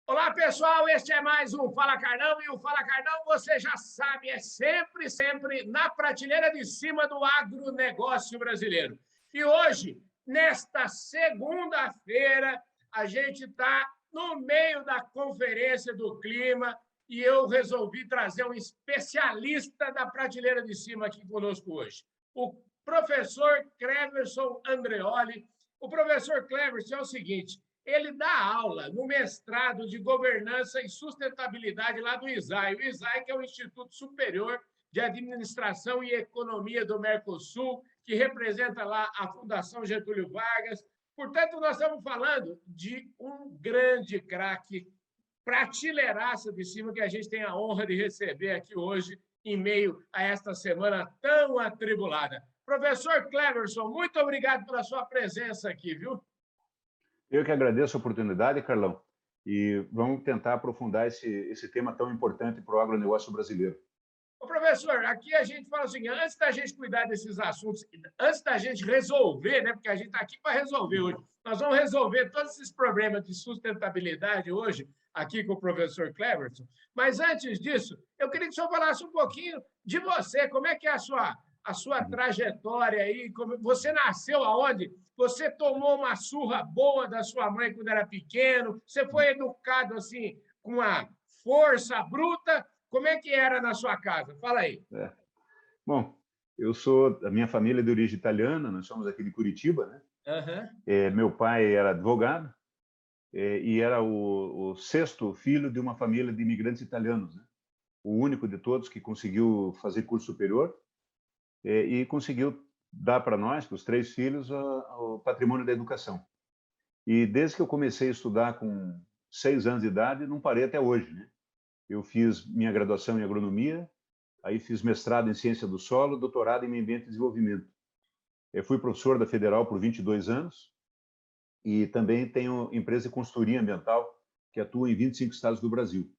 Olá, pessoal, este é mais um Fala Carlão, e o Fala Carlão, você já sabe, é sempre na prateleira de cima do agronegócio brasileiro. E hoje, nesta segunda-feira, a gente está no meio da Conferência do Clima e eu resolvi trazer um especialista da prateleira de cima aqui conosco hoje, o professor Cleverson Andreoli. O professor Cleverson é o seguinte: ele dá aula no mestrado de Governança e Sustentabilidade lá do ISAI. O ISAI, que é o Instituto Superior de Administração e Economia do Mercosul, que representa lá a Fundação Getúlio Vargas. Portanto, nós estamos falando de um grande craque, prateleiraça de cima, que a gente tem a honra de receber aqui hoje, em meio a esta semana tão atribulada. Professor Cleverson, muito obrigado pela sua presença aqui, viu? Eu que agradeço a oportunidade, Carlão, e vamos tentar aprofundar esse tema tão importante para o agronegócio brasileiro. Ô, professor, aqui a gente fala assim, antes da gente cuidar desses assuntos, antes da gente resolver, né, porque a gente está aqui para resolver hoje, nós vamos resolver todos esses problemas de sustentabilidade hoje, aqui com o professor Cleverson, mas antes disso, eu queria que o senhor falasse um pouquinho de você, como é que é a sua trajetória aí, como, você nasceu aonde? Você tomou uma surra boa da sua mãe quando era pequeno, você foi educado assim, com uma força bruta. Como é que era na sua casa? Fala aí. Bom, a minha família é de origem italiana, nós somos aqui de Curitiba, né? Uhum. Meu pai era advogado e era o sexto filho de uma família de imigrantes italianos, né? O único de todos que conseguiu fazer curso superior e conseguiu dar para nós, para os três filhos, o patrimônio da educação. E desde que eu comecei a estudar com 6 anos de idade, não parei até hoje, né? Eu fiz minha graduação em agronomia, aí fiz mestrado em ciência do solo, doutorado em meio ambiente e desenvolvimento. Eu fui professor da Federal por 22 anos e também tenho empresa de consultoria ambiental que atua em 25 estados do Brasil.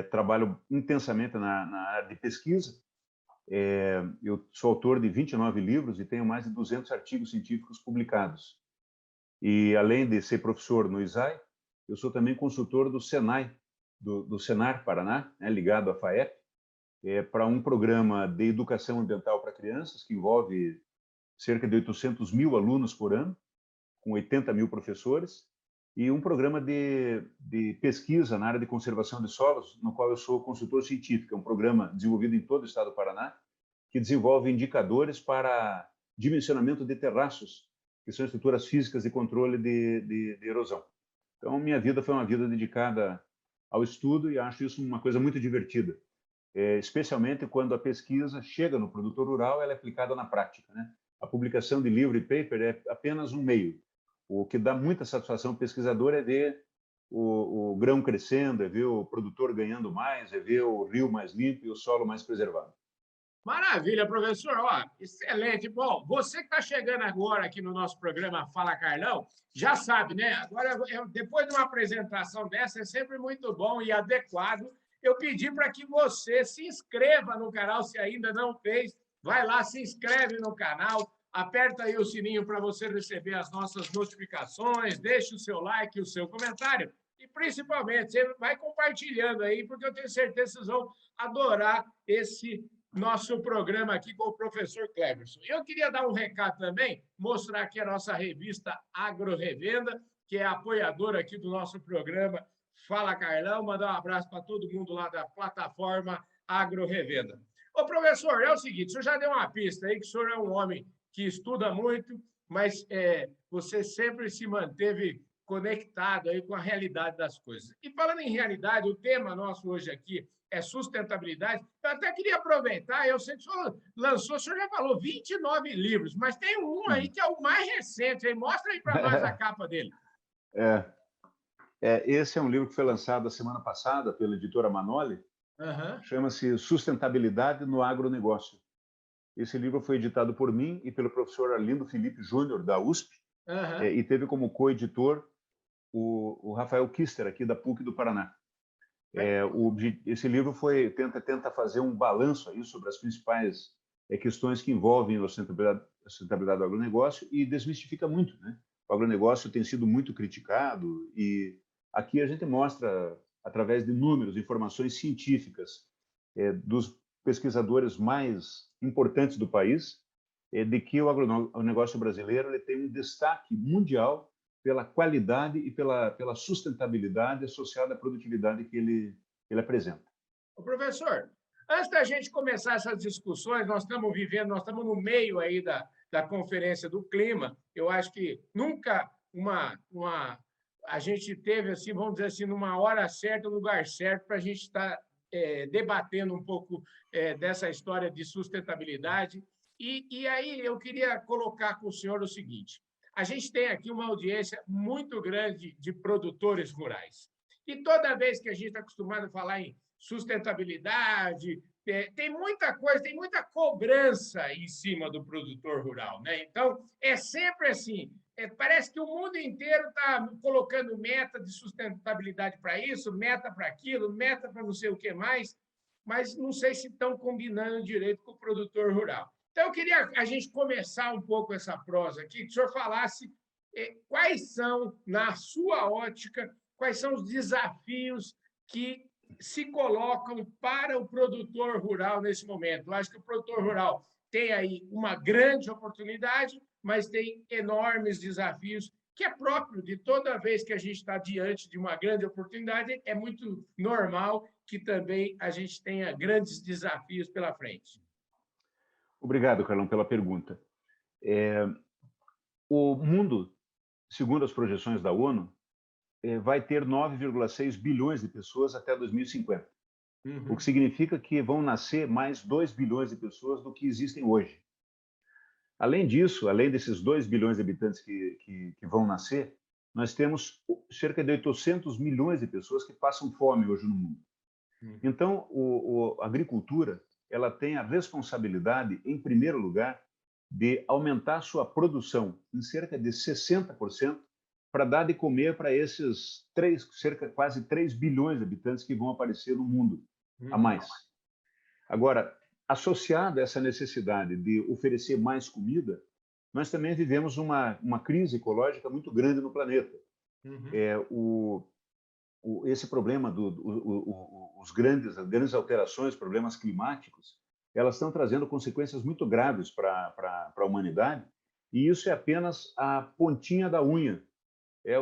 Trabalho intensamente na área de pesquisa. Eu sou autor de 29 livros e tenho mais de 200 artigos científicos publicados. E, além de ser professor no ISAI, eu sou também consultor do SENAI, do Senar Paraná, né, ligado à FAEP, para um programa de educação ambiental para crianças, que envolve cerca de 800 mil alunos por ano, com 80 mil professores, e um programa de pesquisa na área de conservação de solos, no qual eu sou consultor científico. É um programa desenvolvido em todo o estado do Paraná, que desenvolve indicadores para dimensionamento de terraços, que são estruturas físicas de controle de erosão. Então, minha vida foi uma vida dedicada ao estudo e acho isso uma coisa muito divertida, especialmente quando a pesquisa chega no produtor rural, ela é aplicada na prática, né? A publicação de livro e paper é apenas um meio. O que dá muita satisfação ao pesquisador é ver o grão crescendo, é ver o produtor ganhando mais, é ver o rio mais limpo e o solo mais preservado. Maravilha, professor. Ó, excelente. Bom, você que está chegando agora aqui no nosso programa Fala Carlão, já sabe, né? Agora, depois de uma apresentação dessa, é sempre muito bom e adequado eu pedi para que você se inscreva no canal, se ainda não fez. Vai lá, se inscreve no canal, aperta aí o sininho para você receber as nossas notificações, deixe o seu like, o seu comentário e, principalmente, você vai compartilhando aí, porque eu tenho certeza que vocês vão adorar esse nosso programa aqui com o professor Cleverson. Eu queria dar um recado também, mostrar aqui a nossa revista Agro Revenda, que é apoiadora aqui do nosso programa Fala Carlão, mandar um abraço para todo mundo lá da plataforma Agro Revenda. Ô, professor, é o seguinte, o senhor já deu uma pista aí que o senhor é um homem que estuda muito, mas você sempre se manteve conectado aí com a realidade das coisas. E falando em realidade, o tema nosso hoje aqui é sustentabilidade. Eu até queria aproveitar, eu sei que o senhor lançou, o senhor já falou 29 livros, mas tem um aí que é o mais recente, aí. Mostra aí para nós a capa dele. Esse é um livro que foi lançado a semana passada pela editora Manoli, chama-se Sustentabilidade no Agronegócio. Esse livro foi editado por mim e pelo professor Arlindo Felipe Júnior, da USP, e teve como co-editor o Rafael Kister, aqui da PUC do Paraná. Esse livro tenta fazer um balanço aí sobre as principais questões que envolvem a sustentabilidade do agronegócio e desmistifica muito, né? O agronegócio tem sido muito criticado e aqui a gente mostra, através de números, informações científicas dos pesquisadores mais importantes do país, de que o agronegócio brasileiro ele tem um destaque mundial pela qualidade e pela sustentabilidade associada à produtividade que ele apresenta. Ô, professor, antes da gente começar essas discussões, nós estamos no meio aí da Conferência do Clima. Eu acho que nunca a gente teve, assim, vamos dizer assim, numa hora certa, no lugar certo, para a gente estar debatendo um pouco dessa história de sustentabilidade. E aí eu queria colocar com o senhor o seguinte: a gente tem aqui uma audiência muito grande de produtores rurais. E toda vez que a gente está acostumado a falar em sustentabilidade, tem muita coisa, tem muita cobrança em cima do produtor rural, né? Então, é sempre assim, parece que o mundo inteiro está colocando meta de sustentabilidade para isso, meta para aquilo, meta para não sei o que mais, mas não sei se estão combinando direito com o produtor rural. Então, eu queria a gente começar um pouco essa prosa aqui, que o senhor falasse quais são, na sua ótica, quais são os desafios que se colocam para o produtor rural nesse momento. Eu acho que o produtor rural tem aí uma grande oportunidade, mas tem enormes desafios, que é próprio de toda vez que a gente está diante de uma grande oportunidade, é muito normal que também a gente tenha grandes desafios pela frente. Obrigado, Carlão, pela pergunta. O mundo, segundo as projeções da ONU, vai ter 9,6 bilhões de pessoas até 2050. O que significa que vão nascer mais 2 bilhões de pessoas do que existem hoje. Além disso, além desses 2 bilhões de habitantes que vão nascer, nós temos cerca de 800 milhões de pessoas que passam fome hoje no mundo. Então, a agricultura ela tem a responsabilidade, em primeiro lugar, de aumentar sua produção em cerca de 60%, para dar de comer para esses quase 3 bilhões de habitantes que vão aparecer no mundo a mais. Agora, associado a essa necessidade de oferecer mais comida, nós também vivemos uma crise ecológica muito grande no planeta. Esse problema as grandes alterações, problemas climáticos, elas estão trazendo consequências muito graves para a humanidade, e isso é apenas a pontinha da unha.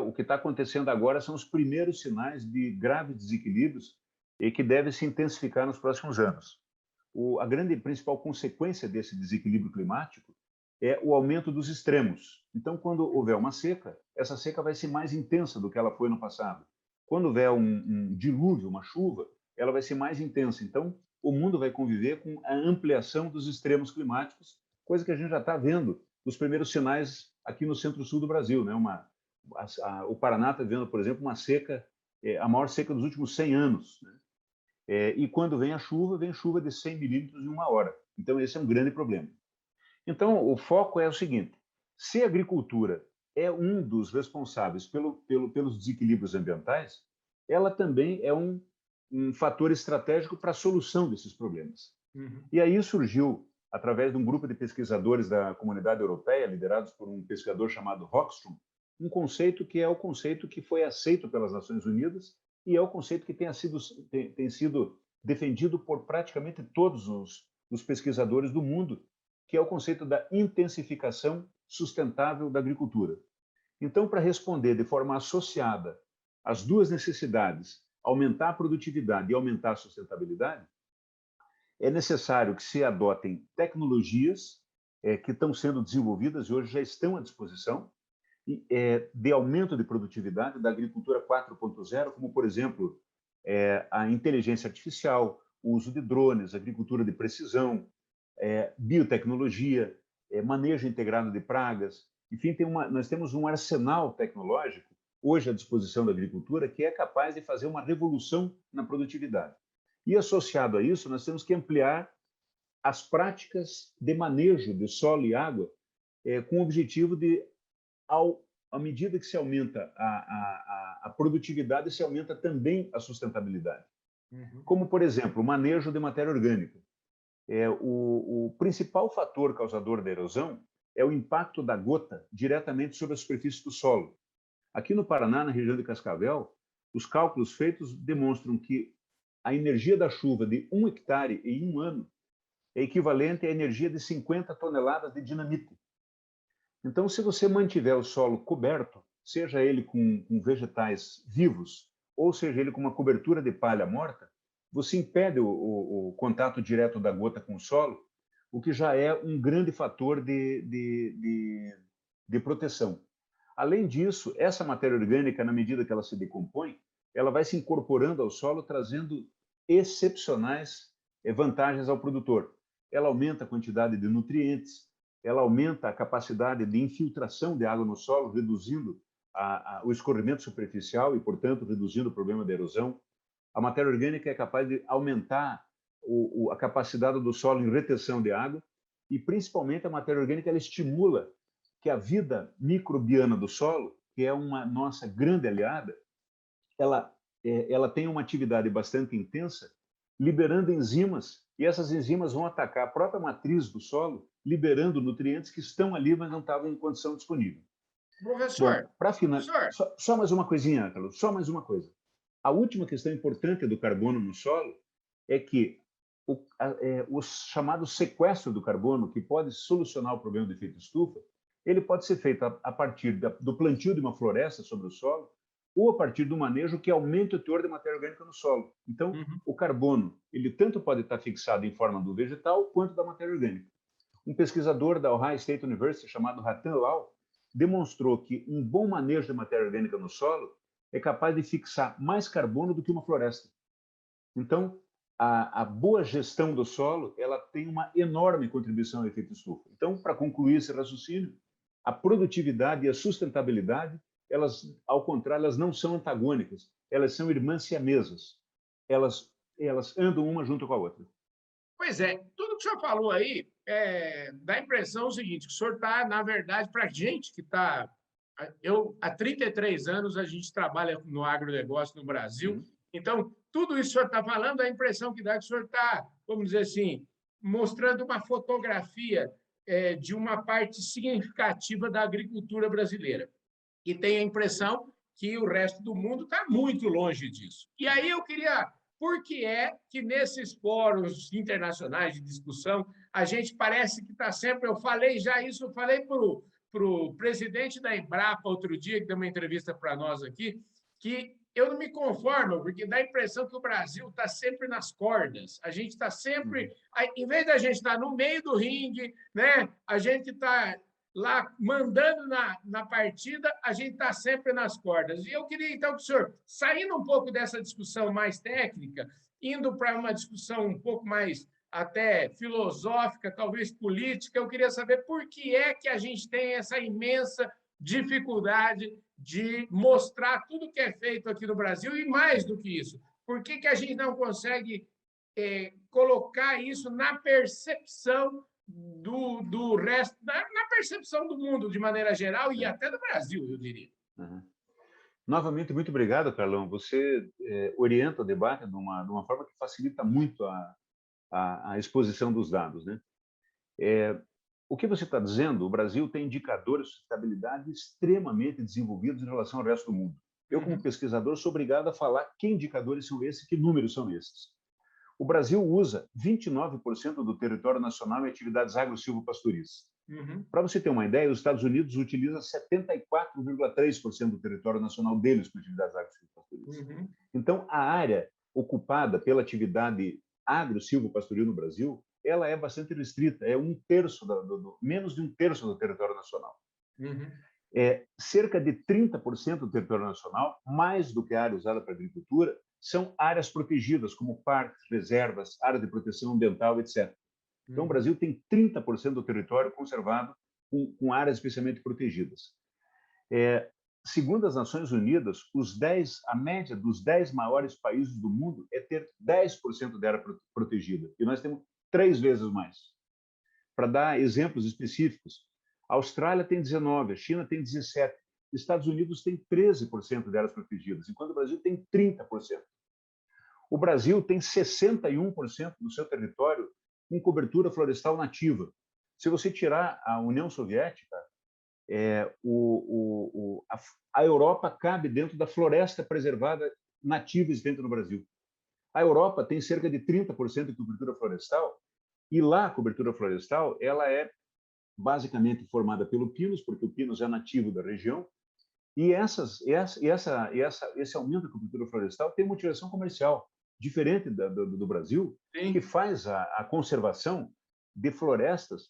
O que está acontecendo agora são os primeiros sinais de graves desequilíbrios e que devem se intensificar nos próximos anos. A grande principal consequência desse desequilíbrio climático é o aumento dos extremos. Então, quando houver uma seca, essa seca vai ser mais intensa do que ela foi no passado. Quando houver um dilúvio, uma chuva, ela vai ser mais intensa. Então, o mundo vai conviver com a ampliação dos extremos climáticos, coisa que a gente já está vendo os primeiros sinais aqui no centro-sul do Brasil, né? O Paraná está vendo, por exemplo, uma seca, a maior seca dos últimos 100 anos. Né? E quando vem chuva de 100 milímetros em uma hora. Então, esse é um grande problema. Então, o foco é o seguinte: se a agricultura é um dos responsáveis pelos desequilíbrios ambientais, ela também é um fator estratégico para a solução desses problemas. E aí surgiu, através de um grupo de pesquisadores da Comunidade Europeia, liderados por um pesquisador chamado Rockström, um conceito que é o conceito que foi aceito pelas Nações Unidas e é o conceito que tem sido defendido por praticamente todos os pesquisadores do mundo, que é o conceito da intensificação sustentável da agricultura. Então, para responder de forma associada às duas necessidades, aumentar a produtividade e aumentar a sustentabilidade, é necessário que se adotem tecnologias que estão sendo desenvolvidas e hoje já estão à disposição, de aumento de produtividade da agricultura 4.0, como, por exemplo, a inteligência artificial, o uso de drones, agricultura de precisão, biotecnologia, manejo integrado de pragas. Enfim, nós temos um arsenal tecnológico hoje à disposição da agricultura que é capaz de fazer uma revolução na produtividade. E, associado a isso, nós temos que ampliar as práticas de manejo de solo e água com o objetivo de, à medida que se aumenta a produtividade, se aumenta também a sustentabilidade. Como, por exemplo, o manejo de matéria orgânica. O principal fator causador da erosão é o impacto da gota diretamente sobre a superfície do solo. Aqui no Paraná, na região de Cascavel, os cálculos feitos demonstram que a energia da chuva de 1 hectare em um ano é equivalente à energia de 50 toneladas de dinamite. Então, se você mantiver o solo coberto, seja ele com vegetais vivos, ou seja ele com uma cobertura de palha morta, você impede o contato direto da gota com o solo, o que já é um grande fator de proteção. Além disso, essa matéria orgânica, na medida que ela se decompõe, ela vai se incorporando ao solo, trazendo excepcionais vantagens ao produtor. Ela aumenta a quantidade de nutrientes, ela aumenta a capacidade de infiltração de água no solo, reduzindo o escorrimento superficial e, portanto, reduzindo o problema da erosão. A matéria orgânica é capaz de aumentar a capacidade do solo em retenção de água e, principalmente, a matéria orgânica ela estimula que a vida microbiana do solo, que é uma nossa grande aliada, ela tem uma atividade bastante intensa, liberando enzimas, e essas enzimas vão atacar a própria matriz do solo, liberando nutrientes que estão ali, mas não estavam em condição disponível. Professor, para finalizar, só mais uma coisinha, Carlos, só mais uma coisa. A última questão importante do carbono no solo é que o chamado sequestro do carbono, que pode solucionar o problema do efeito estufa, ele pode ser feito a partir do plantio de uma floresta sobre o solo ou a partir do manejo que aumente o teor de matéria orgânica no solo. Então, o carbono, ele tanto pode estar fixado em forma do vegetal quanto da matéria orgânica. Um pesquisador da Ohio State University, chamado Ratan Lal, demonstrou que um bom manejo de matéria orgânica no solo é capaz de fixar mais carbono do que uma floresta. Então, a boa gestão do solo ela tem uma enorme contribuição ao efeito estufa. Então, para concluir esse raciocínio, a produtividade e a sustentabilidade, elas, ao contrário, elas não são antagônicas, elas são irmãs siamesas. Elas andam uma junto com a outra. Pois é, tudo que o senhor falou aí dá a impressão o seguinte, que o senhor está, na verdade, para a gente que está... há 33 anos a gente trabalha no agronegócio no Brasil, então, tudo isso que o senhor está falando, a impressão que dá é que o senhor está, vamos dizer assim, mostrando uma fotografia de uma parte significativa da agricultura brasileira. E tem a impressão que o resto do mundo está muito longe disso. E aí eu queria... Por que é que nesses fóruns internacionais de discussão a gente parece que está sempre... Eu falei já isso, eu falei para o presidente da Embrapa outro dia, que deu uma entrevista para nós aqui, que eu não me conformo, porque dá a impressão que o Brasil está sempre nas cordas. A gente está sempre... Em vez da gente estar no meio do ringue, né, a gente está lá mandando na partida, a gente está sempre nas cordas. E eu queria, então, que o senhor, saindo um pouco dessa discussão mais técnica, indo para uma discussão um pouco mais até filosófica, talvez política, eu queria saber por que é que a gente tem essa imensa dificuldade de mostrar tudo que é feito aqui no Brasil e, mais do que isso, por que a gente não consegue colocar isso na percepção do resto, na percepção do mundo de maneira geral e até do Brasil, eu diria. Novamente, muito obrigado, Carlão. Você orienta o debate de uma forma que facilita muito a exposição dos dados, né? O que você está dizendo, o Brasil tem indicadores de sustentabilidade extremamente desenvolvidos em relação ao resto do mundo. Eu, como pesquisador, sou obrigado a falar que indicadores são esses, que números são esses. O Brasil usa 29% do território nacional em atividades agro-silvopastoris. Para você ter uma ideia, os Estados Unidos utilizam 74,3% do território nacional deles para atividades agro-silvopastoris. Então, a área ocupada pela atividade agro-silvopastoril no Brasil, ela é bastante restrita, é menos de um terço do território nacional. Cerca de 30% do território nacional, mais do que a área usada para agricultura, são áreas protegidas, como parques, reservas, áreas de proteção ambiental, etc. Então, o Brasil tem 30% do território conservado com áreas especialmente protegidas. Segundo as Nações Unidas, a média dos 10 maiores países do mundo é ter 10% de área protegida, e nós temos 3 vezes mais. Para dar exemplos específicos, a Austrália tem 19%, a China tem 17%, Estados Unidos tem 13% de áreas protegidas, enquanto o Brasil tem 30%. O Brasil tem 61% do seu território com cobertura florestal nativa. Se você tirar a União Soviética, a Europa cabe dentro da floresta preservada nativa existente no Brasil. A Europa tem cerca de 30% de cobertura florestal, e lá a cobertura florestal ela é basicamente formada pelo pinus, porque o pinus é nativo da região, e esse aumento da cobertura florestal tem motivação comercial, diferente do Brasil, Sim. que faz a conservação de florestas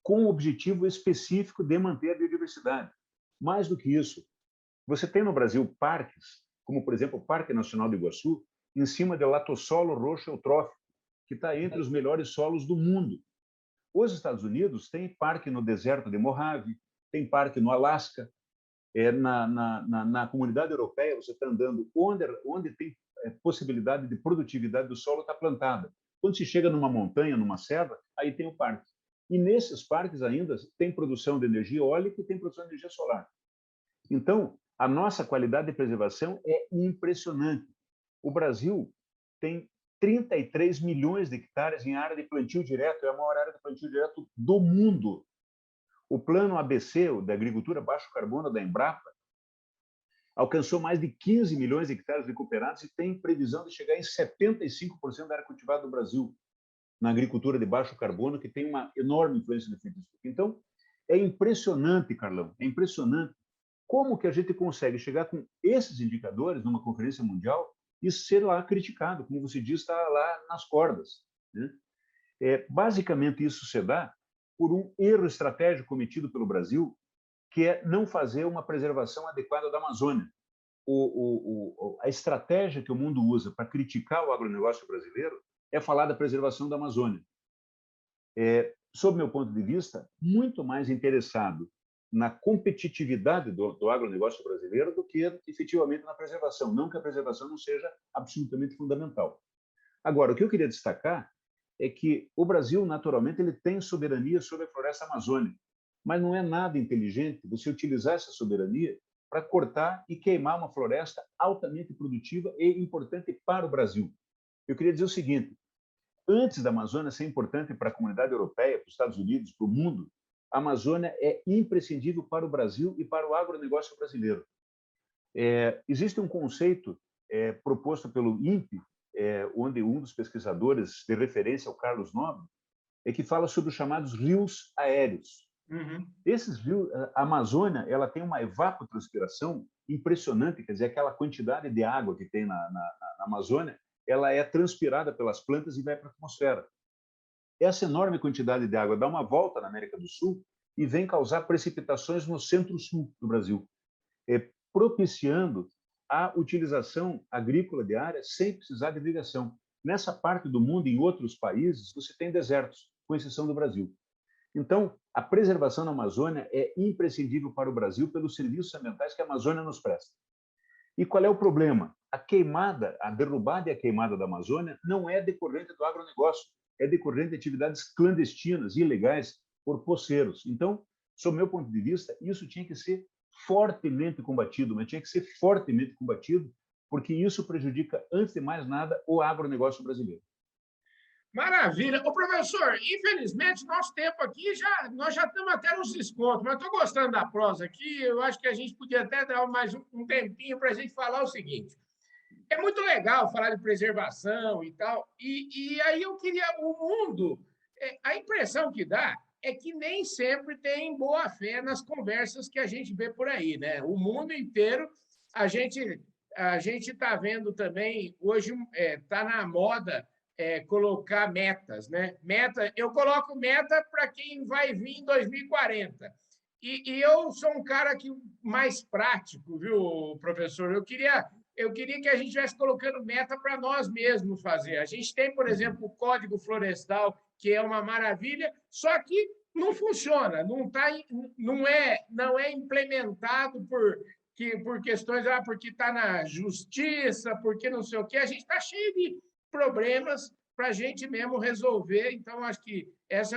com o objetivo específico de manter a biodiversidade. Mais do que isso, você tem no Brasil parques, como, por exemplo, o Parque Nacional do Iguaçu, em cima do latossolo roxo eutrófico, que está entre os melhores solos do mundo. Os Estados Unidos têm parque no deserto de Mojave, tem parque no Alasca, na comunidade europeia, você está andando onde tem possibilidade de produtividade do solo, está plantada. Quando se chega numa montanha, numa serra, aí tem o parque. E nesses parques ainda tem produção de energia eólica e tem produção de energia solar. Então, a nossa qualidade de preservação é impressionante. O Brasil tem 33 milhões de hectares em área de plantio direto, é a maior área de plantio direto do mundo. O plano ABC, da agricultura baixo carbono da Embrapa, alcançou mais de 15 milhões de hectares recuperados e tem previsão de chegar em 75% da área cultivada do Brasil na agricultura de baixo carbono, que tem uma enorme influência no efeito de estufa. Então, é impressionante, Carlão, é impressionante como que a gente consegue chegar com esses indicadores numa conferência mundial e ser lá criticado, como você diz, está lá nas cordas, né? Basicamente, isso se dá por um erro estratégico cometido pelo Brasil, que é não fazer uma preservação adequada da Amazônia. A estratégia que o mundo usa para criticar o agronegócio brasileiro é falar da preservação da Amazônia. Sob meu ponto de vista, muito mais interessado na competitividade do agronegócio brasileiro do que efetivamente na preservação. Não que a preservação não seja absolutamente fundamental. Agora, o que eu queria destacar é que o Brasil, naturalmente, ele tem soberania sobre a floresta amazônica, mas não é nada inteligente você utilizar essa soberania para cortar e queimar uma floresta altamente produtiva e importante para o Brasil. Eu queria dizer o seguinte: antes da Amazônia ser importante para a comunidade europeia, para os Estados Unidos, para o mundo, a Amazônia é imprescindível para o Brasil e para o agronegócio brasileiro. Existe um conceito proposto pelo INPE, onde um dos pesquisadores de referência, o Carlos Nobre, que fala sobre os chamados rios aéreos. Uhum. Esses rios, a Amazônia, ela tem uma evapotranspiração impressionante, quer dizer, aquela quantidade de água que tem na Amazônia, ela é transpirada pelas plantas e vai para a atmosfera. Essa enorme quantidade de água dá uma volta na América do Sul e vem causar precipitações no centro-sul do Brasil, propiciando a utilização agrícola de áreas sem precisar de irrigação. Nessa parte do mundo, em outros países, você tem desertos, com exceção do Brasil. Então, a preservação da Amazônia é imprescindível para o Brasil pelos serviços ambientais que a Amazônia nos presta. E qual é o problema? A queimada, a derrubada e a queimada da Amazônia não é decorrente do agronegócio, é decorrente de atividades clandestinas, ilegais, por poceiros. Então, sob meu ponto de vista, isso tinha que ser fortemente combatido, mas tinha que ser fortemente combatido, porque isso prejudica, antes de mais nada, o agronegócio brasileiro. Maravilha. Ô, professor, infelizmente, nosso tempo aqui, nós já estamos até nos descontos, mas estou gostando da prosa aqui, eu acho que a gente podia até dar mais um tempinho para a gente falar o seguinte. É muito legal falar de preservação e tal, e aí eu queria, o mundo, a impressão que dá é que nem sempre tem boa fé nas conversas que a gente vê por aí, né? O mundo inteiro, a gente está vendo também, hoje está na moda colocar metas, né? Eu coloco meta para quem vai vir em 2040. E eu sou um cara mais prático, viu, professor? Eu queria que a gente estivesse colocando meta para nós mesmos fazer. A gente tem, por exemplo, o Código Florestal, que é uma maravilha, só que não funciona, não é implementado por questões, porque está na justiça, porque não sei o quê. A gente está cheio de problemas para a gente mesmo resolver. Então, acho que essa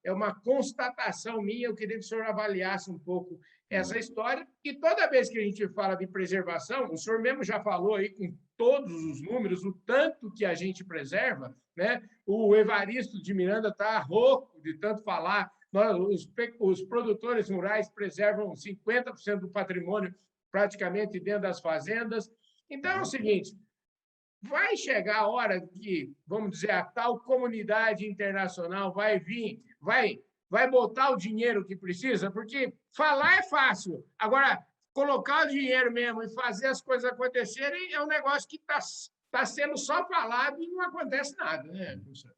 é uma constatação minha. Eu queria que o senhor avaliasse um pouco essa história. E toda vez que a gente fala de preservação, o senhor mesmo já falou aí com todos os números, o tanto que a gente preserva, né? O Evaristo de Miranda está rouco de tanto falar. Os produtores rurais preservam 50% do patrimônio praticamente dentro das fazendas. Então é o seguinte, vai chegar a hora que, vamos dizer, a tal comunidade internacional vai vir, vai botar o dinheiro que precisa, porque falar é fácil. Agora, colocar o dinheiro mesmo e fazer as coisas acontecerem é um negócio que está sendo só falado e não acontece nada, né, professor?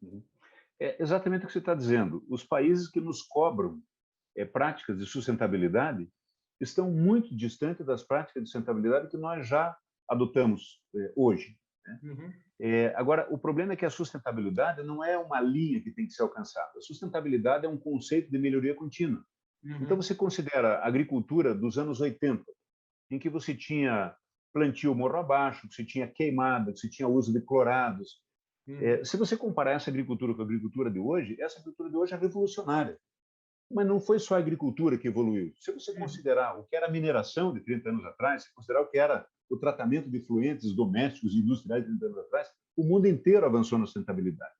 É exatamente o que você está dizendo. Os países que nos cobram práticas de sustentabilidade estão muito distantes das práticas de sustentabilidade que nós já adotamos hoje. Né? Uhum. Agora, o problema é que a sustentabilidade não é uma linha que tem que ser alcançada. A sustentabilidade é um conceito de melhoria contínua. Uhum. Então, você considera a agricultura dos anos 80, em que você tinha plantio morro abaixo, que você tinha queimada, que você tinha uso de clorados. Uhum. Se você comparar essa agricultura com a agricultura de hoje, essa agricultura de hoje é revolucionária. Mas não foi só a agricultura que evoluiu. Se você considerar o que era a mineração de 30 anos atrás, se considerar o que era o tratamento de efluentes domésticos e industriais de 30 anos atrás, o mundo inteiro avançou na sustentabilidade.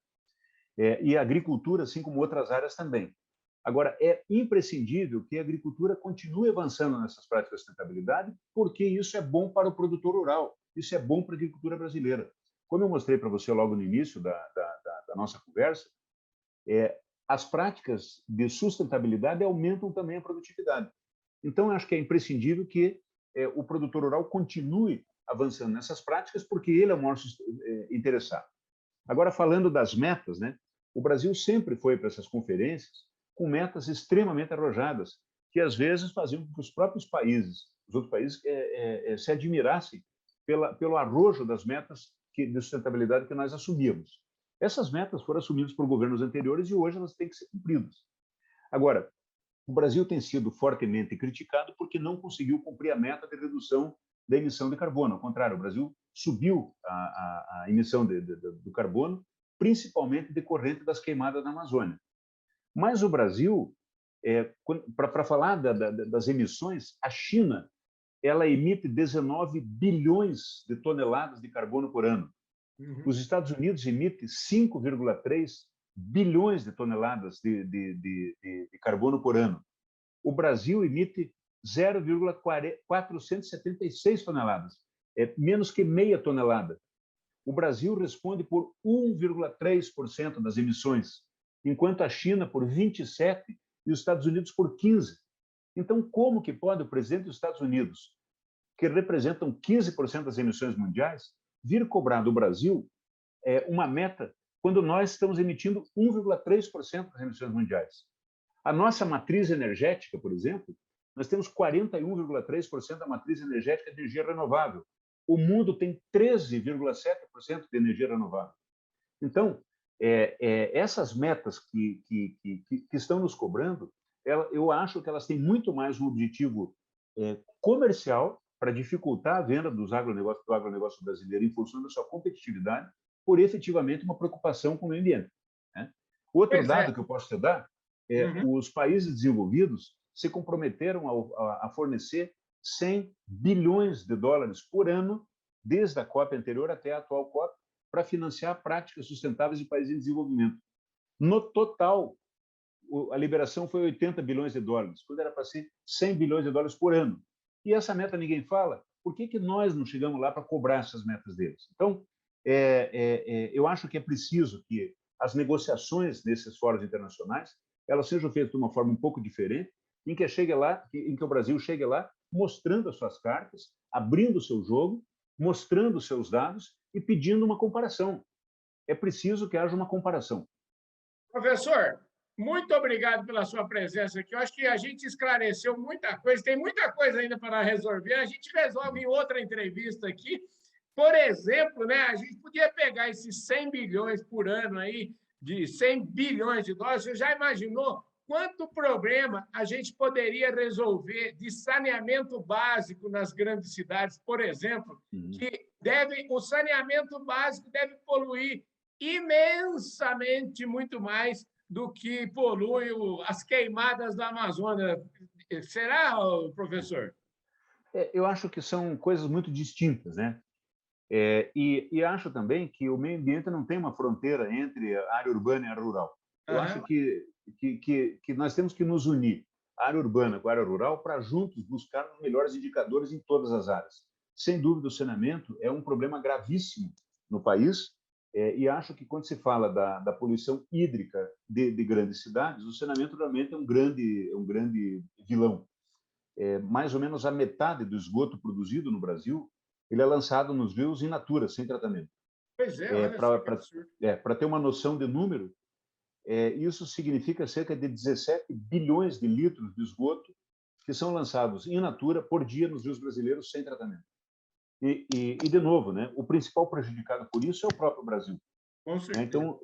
E a agricultura, assim como outras áreas também. Agora, é imprescindível que a agricultura continue avançando nessas práticas de sustentabilidade, porque isso é bom para o produtor rural, isso é bom para a agricultura brasileira. Como eu mostrei para você logo no início da nossa conversa, as práticas de sustentabilidade aumentam também a produtividade. Então, eu acho que é imprescindível que o produtor rural continue avançando nessas práticas, porque ele é o maior interessado. Agora, falando das metas, né, o Brasil sempre foi para essas conferências com metas extremamente arrojadas, que às vezes faziam com que os próprios países, os outros países, se admirassem pelo arrojo das metas de sustentabilidade que nós assumíamos. Essas metas foram assumidas por governos anteriores e hoje elas têm que ser cumpridas. Agora, o Brasil tem sido fortemente criticado porque não conseguiu cumprir a meta de redução da emissão de carbono. Ao contrário, o Brasil subiu a emissão do carbono, principalmente decorrente das queimadas na Amazônia. Mas o Brasil, para falar das emissões, a China ela emite 19 bilhões de toneladas de carbono por ano. Uhum. Os Estados Unidos emitem 5,3 bilhões de toneladas de carbono por ano. O Brasil emite 0,476 toneladas, menos que meia tonelada. O Brasil responde por 1,3% das emissões, enquanto a China por 27% e os Estados Unidos por 15%. Então, como que pode o presidente dos Estados Unidos, que representam 15% das emissões mundiais, vir cobrar do Brasil uma meta quando nós estamos emitindo 1,3% das emissões mundiais? A nossa matriz energética, por exemplo, nós temos 41,3% da matriz energética de energia renovável. O mundo tem 13,7% de energia renovável. Então, essas metas que estão nos cobrando, eu acho que elas têm muito mais um objetivo comercial para dificultar a venda do agronegócio brasileiro em função da sua competitividade, por efetivamente uma preocupação com o meio ambiente. Né? Outro dado que eu posso te dar os países desenvolvidos se comprometeram a fornecer 100 bilhões de dólares por ano, desde a COP anterior até a atual COP, para financiar práticas sustentáveis de países em desenvolvimento. No total, a liberação foi 80 bilhões de dólares, quando era para ser 100 bilhões de dólares por ano. E essa meta ninguém fala. Por que nós não chegamos lá para cobrar essas metas deles? Então, eu acho que é preciso que as negociações nesses fóruns internacionais elas sejam feitas de uma forma um pouco diferente, em que o Brasil chegue lá mostrando as suas cartas, abrindo o seu jogo, mostrando os seus dados e pedindo uma comparação. É preciso que haja uma comparação. Professor, muito obrigado pela sua presença aqui. Eu acho que a gente esclareceu muita coisa, tem muita coisa ainda para resolver. A gente resolve em outra entrevista aqui. Por exemplo, né, a gente podia pegar esses 100 bilhões por ano aí, de 100 bilhões de dólares. Você já imaginou quanto problema a gente poderia resolver de saneamento básico nas grandes cidades, por exemplo, que o saneamento básico deve poluir imensamente muito mais do que polui as queimadas da Amazônia. Será, professor? Eu acho que são coisas muito distintas, né? E acho também que o meio ambiente não tem uma fronteira entre a área urbana e a área rural. Eu acho que nós temos que nos unir, a área urbana com a área rural, para juntos buscar os melhores indicadores em todas as áreas. sem dúvida, o saneamento é um problema gravíssimo no país, e acho que quando se fala da poluição hídrica de grandes cidades, o saneamento realmente é um grande vilão. Mais ou menos a metade do esgoto produzido no Brasil, ele é lançado nos rios in natura, sem tratamento. Pois é, olha só que absurdo. Para ter uma noção de número, isso significa cerca de 17 bilhões de litros de esgoto que são lançados in natura por dia nos rios brasileiros sem tratamento. E de novo, né, o principal prejudicado por isso é o próprio Brasil. Com certeza. Então,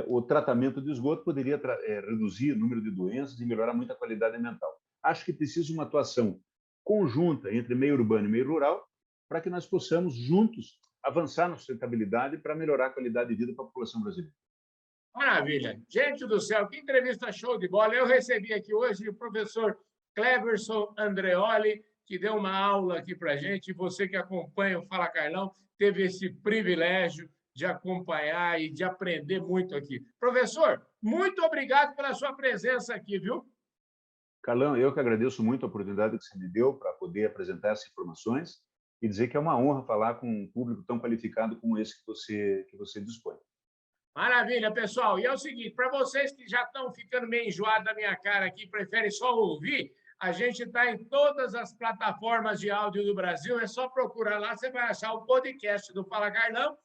o tratamento de esgoto poderia reduzir o número de doenças e melhorar muito a qualidade ambiental. Acho que precisa uma atuação conjunta entre meio urbano e meio rural para que nós possamos, juntos, avançar na sustentabilidade para melhorar a qualidade de vida da população brasileira. Maravilha. Gente do céu, que entrevista show de bola. Eu recebi aqui hoje o professor Cleverson Andreoli, que deu uma aula aqui para a gente. Você que acompanha o Fala Carlão, teve esse privilégio de acompanhar e de aprender muito aqui. Professor, muito obrigado pela sua presença aqui, viu? Carlão, eu que agradeço muito a oportunidade que você me deu para poder apresentar essas informações e dizer que é uma honra falar com um público tão qualificado como esse que você dispõe. Maravilha, pessoal. E é o seguinte, para vocês que já estão ficando meio enjoados da minha cara aqui, preferem só ouvir, a gente está em todas as plataformas de áudio do Brasil, é só procurar lá, você vai achar o podcast do Fala Carlão.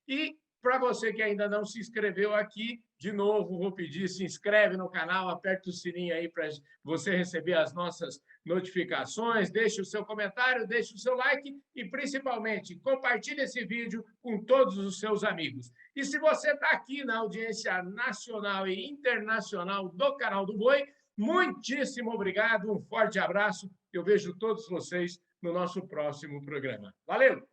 E para você que ainda não se inscreveu aqui, de novo, vou pedir, se inscreve no canal, aperta o sininho aí para você receber as nossas notificações, deixe o seu comentário, deixe o seu like e, principalmente, compartilhe esse vídeo com todos os seus amigos. E se você está aqui na audiência nacional e internacional do Canal do Boi, muitíssimo obrigado, um forte abraço. Eu vejo todos vocês no nosso próximo programa. Valeu!